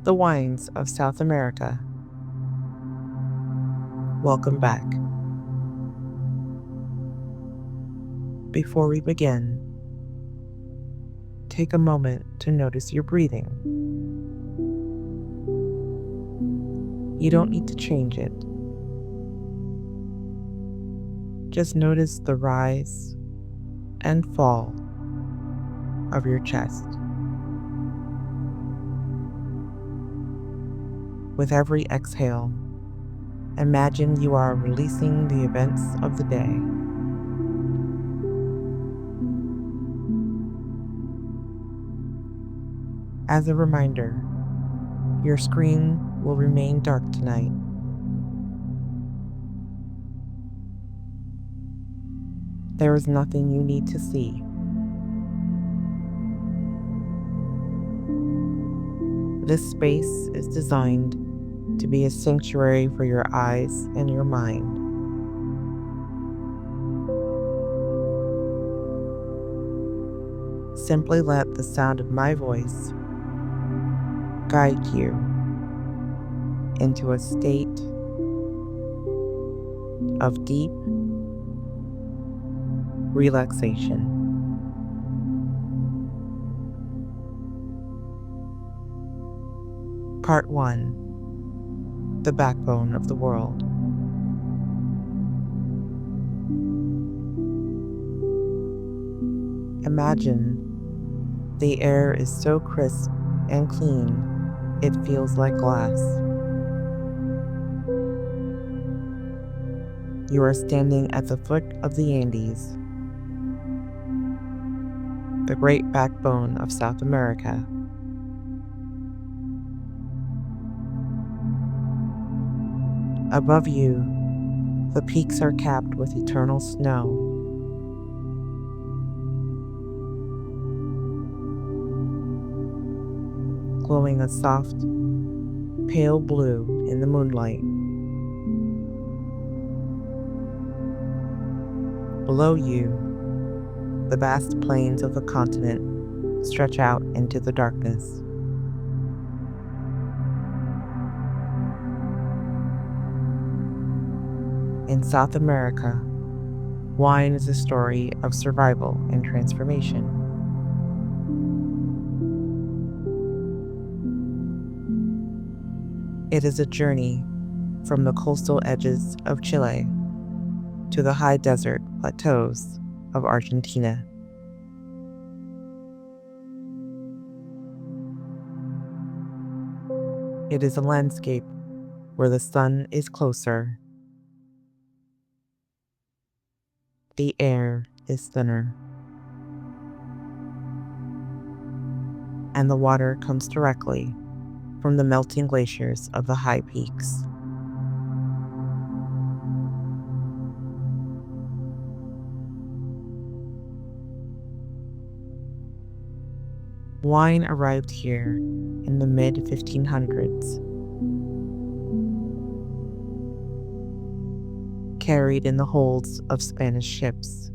the wines of South America. Welcome back. Before we begin, take a moment to notice your breathing. You don't need to change it. Just notice the rise and fall of your chest. With every exhale, imagine you are releasing the events of the day. As a reminder, your screen will remain dark tonight. There is nothing you need to see. This space is designed to be a sanctuary for your eyes and your mind. Simply let the sound of my voice guide you into a state of deep relaxation. Part 1: The backbone of the world. Imagine the air is so crisp and clean, it feels like glass. You are standing at the foot of the Andes, the great backbone of South America. Above you, the peaks are capped with eternal snow. Glowing a soft, pale blue in the moonlight. Below you, the vast plains of the continent stretch out into the darkness. In South America, wine is a story of survival and transformation. It is a journey from the coastal edges of Chile to the high desert plateaus of Argentina. It is a landscape where the sun is closer, the air is thinner, and the water comes directly from the melting glaciers of the high peaks. Wine arrived here in the mid-1500s, carried in the holds of Spanish ships.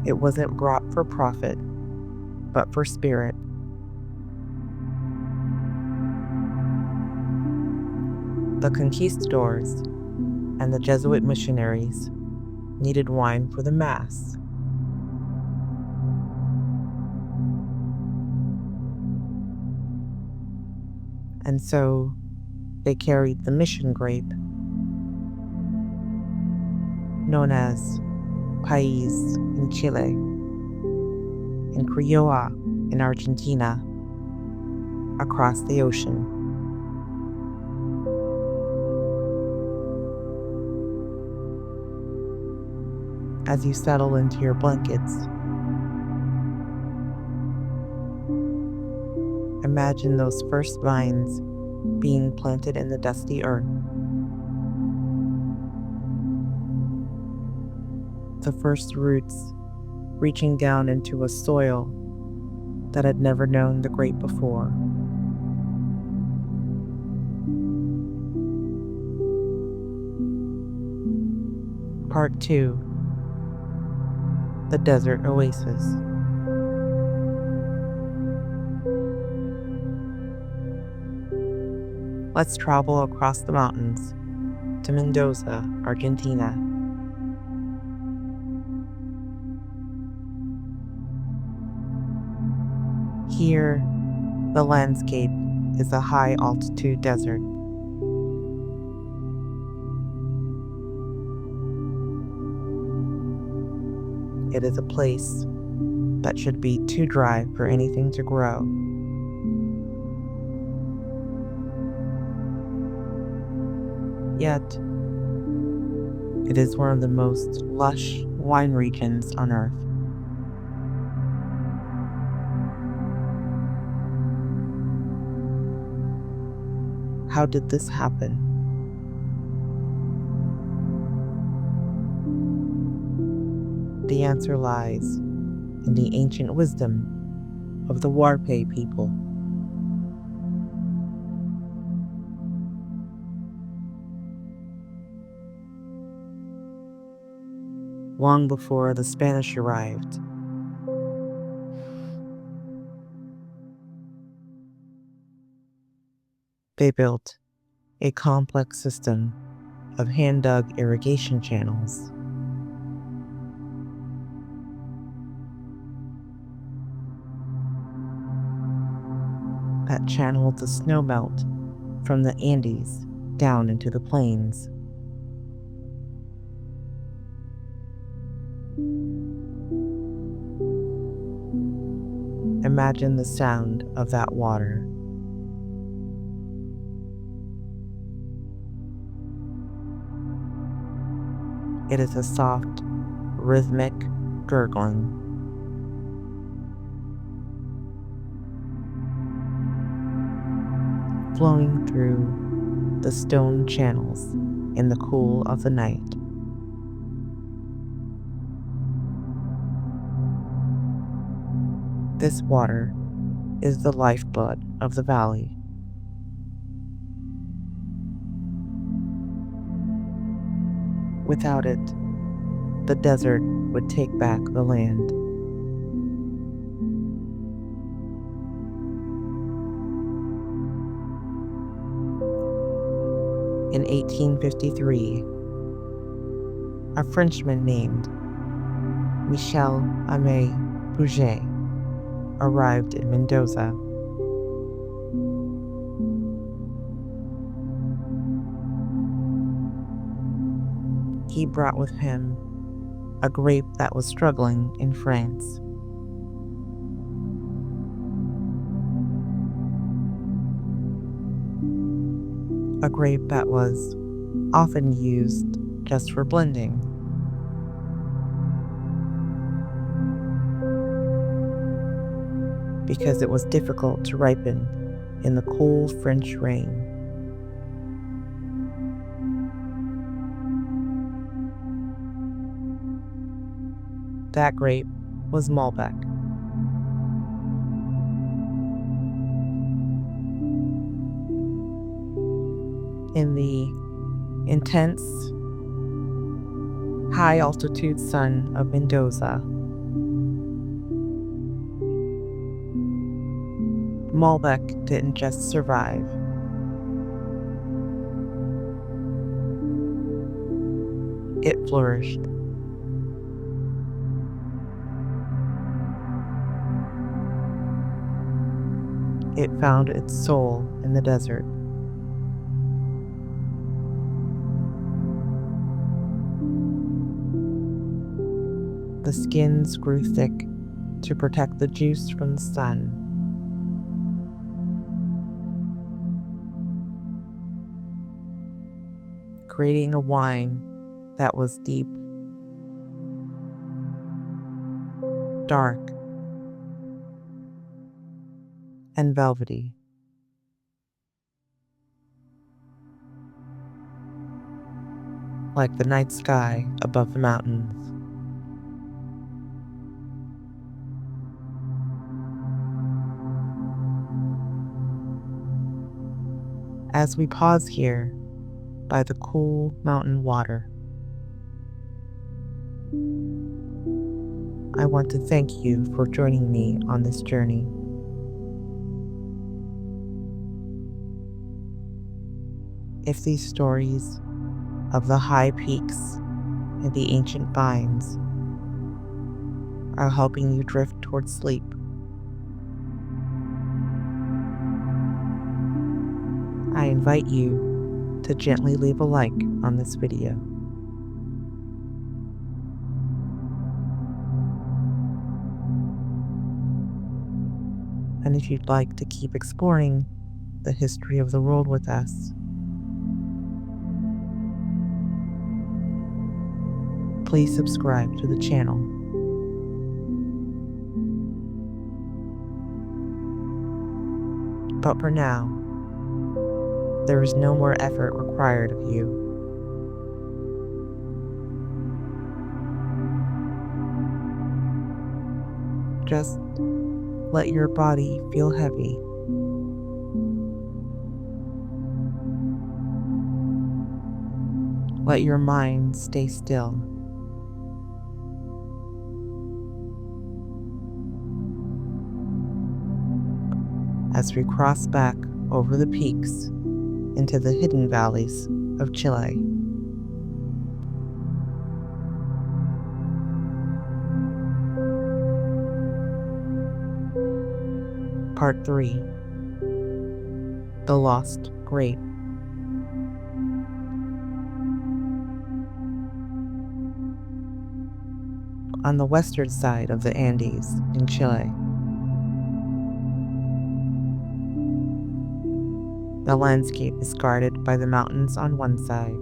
It wasn't brought for profit, but for spirit. The conquistadors and the Jesuit missionaries needed wine for the Mass. And so they carried the mission grape, known as País in Chile, and Criolla in Argentina, across the ocean. As you settle into your blankets, imagine those first vines being planted in the dusty earth. The first roots reaching down into a soil that had never known the grape before. Part 2: The Desert Oasis. Let's travel across the mountains to Mendoza, Argentina. Here, the landscape is a high-altitude desert. It is a place that should be too dry for anything to grow. Yet, it is one of the most lush wine regions on Earth. How did this happen? The answer lies in the ancient wisdom of the Warpe people. Long before the Spanish arrived, they built a complex system of hand-dug irrigation channels. That channeled the snowmelt from the Andes down into the plains. Imagine the sound of that water. It is a soft, rhythmic gurgling. Flowing through the stone channels in the cool of the night. This water is the lifeblood of the valley. Without it, the desert would take back the land. In 1853, a Frenchman named Michel-Aimé Pouget arrived in Mendoza. He brought with him a grape that was struggling in France. A grape that was often used just for blending. Because it was difficult to ripen in the cold French rain. That grape was Malbec. In the intense, high-altitude sun of Mendoza, Malbec didn't just survive. It flourished. It found its soul in the desert. The skins grew thick to protect the juice from the sun. Creating a wine that was deep, dark, and velvety. Like the night sky above the mountains. As we pause here by the cool mountain water, I want to thank you for joining me on this journey. If these stories of the high peaks and the ancient vines are helping you drift towards sleep, I invite you to gently leave a like on this video. And if you'd like to keep exploring the history of the world with us, please subscribe to the channel. But for now, there is no more effort required of you. Just let your body feel heavy. Let your mind stay still. As we cross back over the peaks into the hidden valleys of Chile. Part 3: The Lost Grape. On the western side of the Andes in Chile, the landscape is guarded by the mountains on one side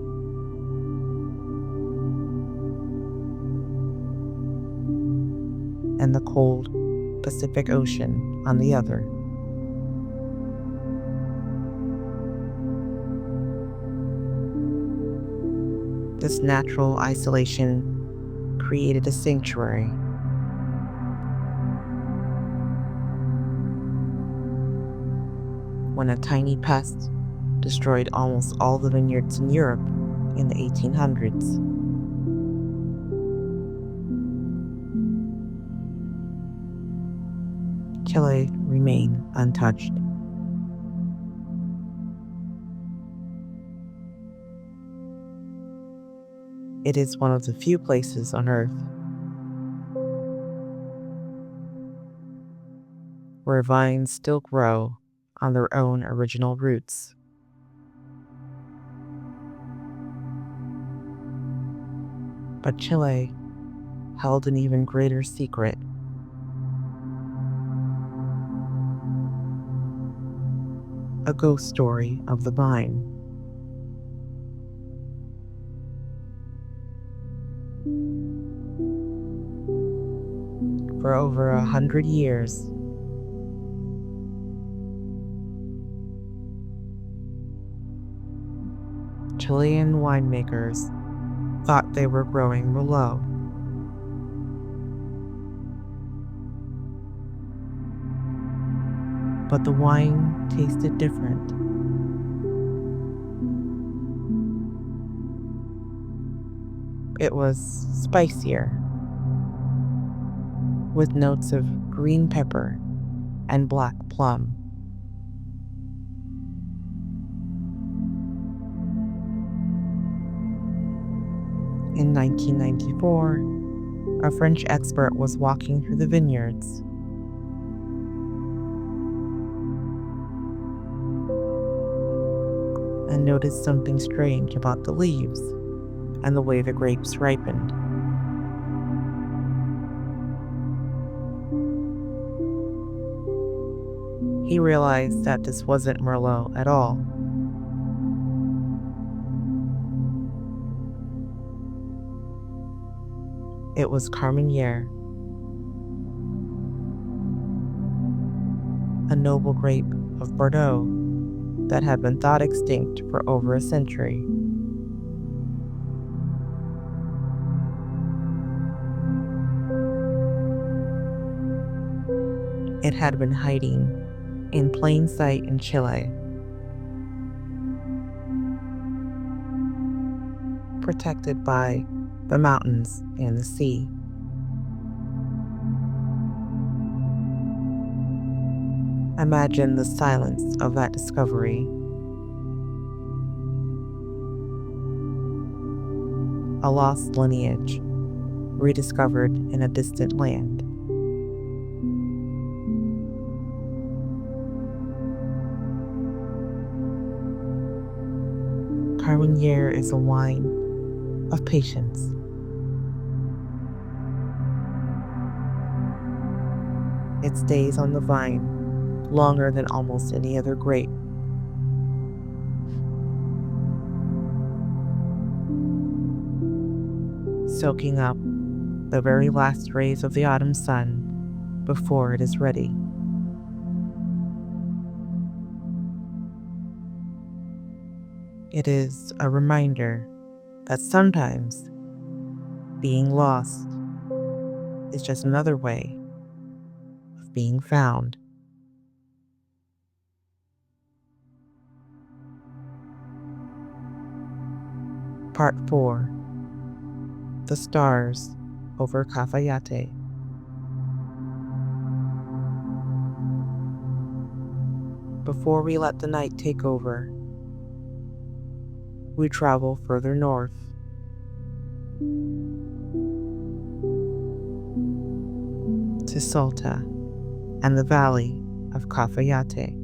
and the cold Pacific Ocean on the other. This natural isolation created a sanctuary. When a tiny pest destroyed almost all the vineyards in Europe in the 1800s. Chile remained untouched. It is one of the few places on Earth where vines still grow on their own original roots. But Chile held an even greater secret. A ghost story of the vine. For over 100 years, Chilean winemakers thought they were growing Merlot. But the wine tasted different. It was spicier, with notes of green pepper and black plum. In 1994, a French expert was walking through the vineyards. And noticed something strange about the leaves and the way the grapes ripened. He realized that this wasn't Merlot at all. It was Carmenere, a noble grape of Bordeaux that had been thought extinct for over a century. It had been hiding in plain sight in Chile, protected by the mountains and the sea. Imagine the silence of that discovery. a lost lineage rediscovered in a distant land. Carmenere is a wine of patience. It stays on the vine longer than almost any other grape. Soaking up the very last rays of the autumn sun before it is ready. It is a reminder that sometimes being lost is just another way of being found. Part 4. The Stars over Cafayate. Before we let the night take over, we travel further north. To Salta and the valley of Cafayate.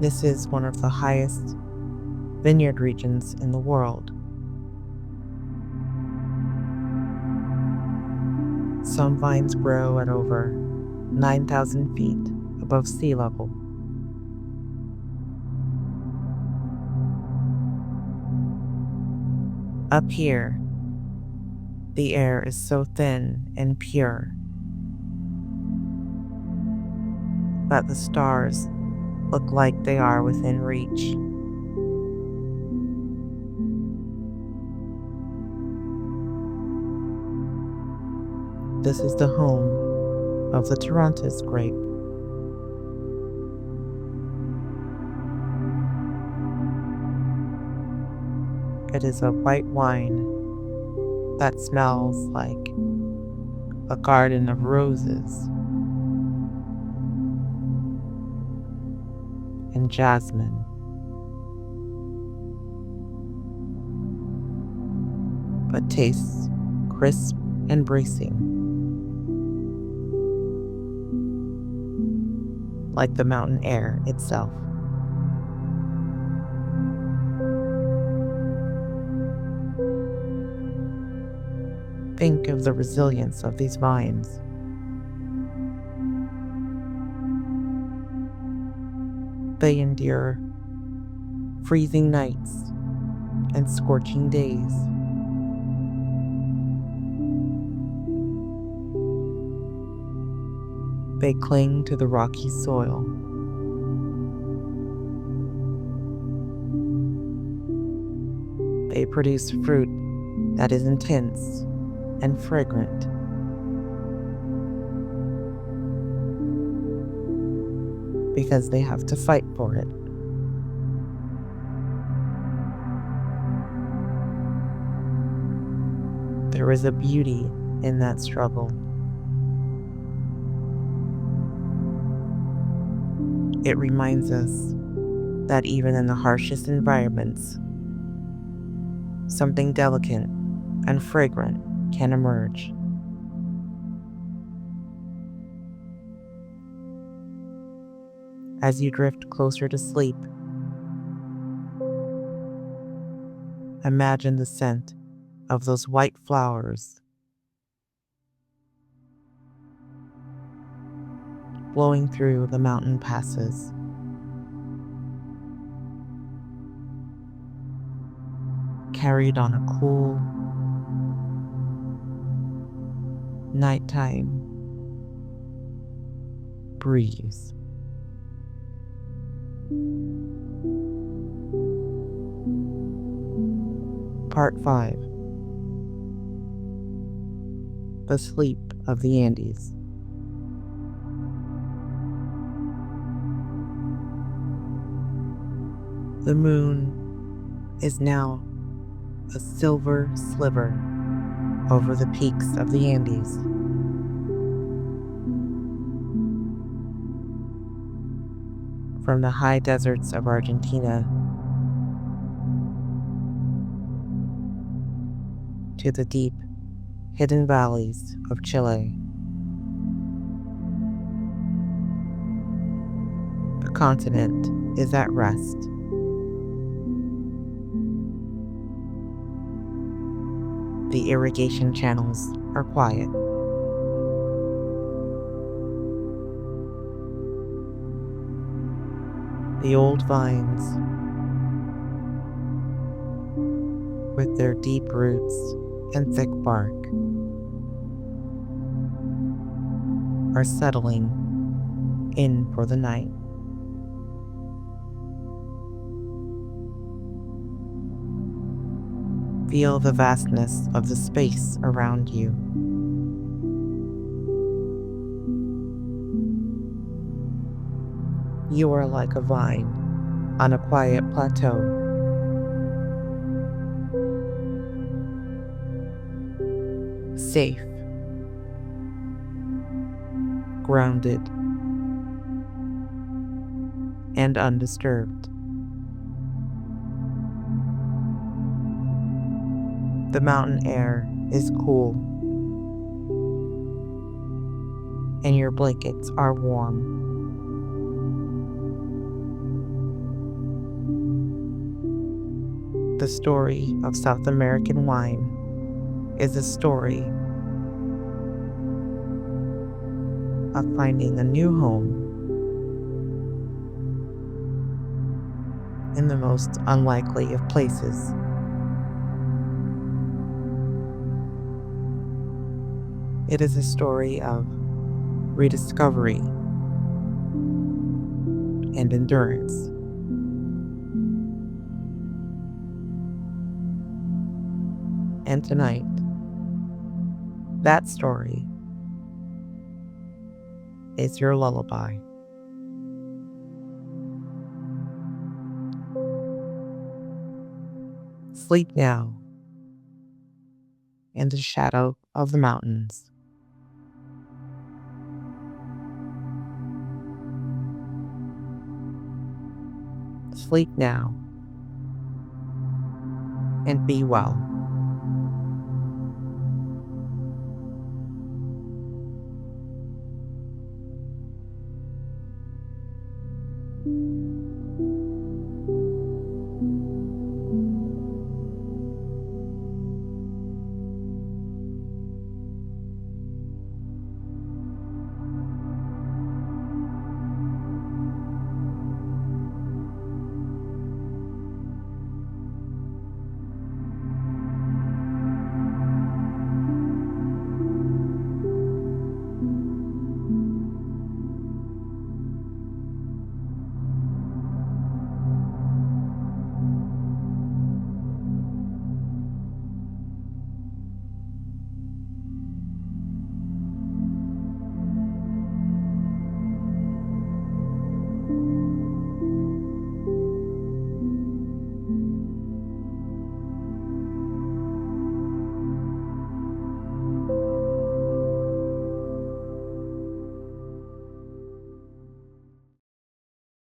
This is one of the highest vineyard regions in the world. Some vines grow at over 9,000 feet above sea level. Up here, the air is so thin and pure that the stars look like they are within reach. This is the home of the Toronto's grape. It is a white wine that smells like a garden of roses and jasmine. But tastes crisp and bracing, like the mountain air itself. Think of the resilience of these vines. They endure freezing nights and scorching days. They cling to the rocky soil. They produce fruit that is intense and fragrant. Because they have to fight for it. There is a beauty in that struggle. It reminds us that even in the harshest environments, something delicate and fragrant can emerge. As you drift closer to sleep, imagine the scent of those white flowers blowing through the mountain passes. Carried on a cool nighttime breeze. Part 5. The Sleep of the Andes. The moon is now a silver sliver over the peaks of the Andes. From the high deserts of Argentina to the deep, hidden valleys of Chile, the continent is at rest. The irrigation channels are quiet. The old vines, with their deep roots and thick bark, are settling in for the night. Feel the vastness of the space around you. You are like a vine on a quiet plateau. Safe, grounded, and undisturbed. The mountain air is cool, and your blankets are warm. The story of South American wine is a story of finding a new home in the most unlikely of places. It is a story of rediscovery and endurance. And tonight, that story is your lullaby. Sleep now in the shadow of the mountains. Sleep now and be well.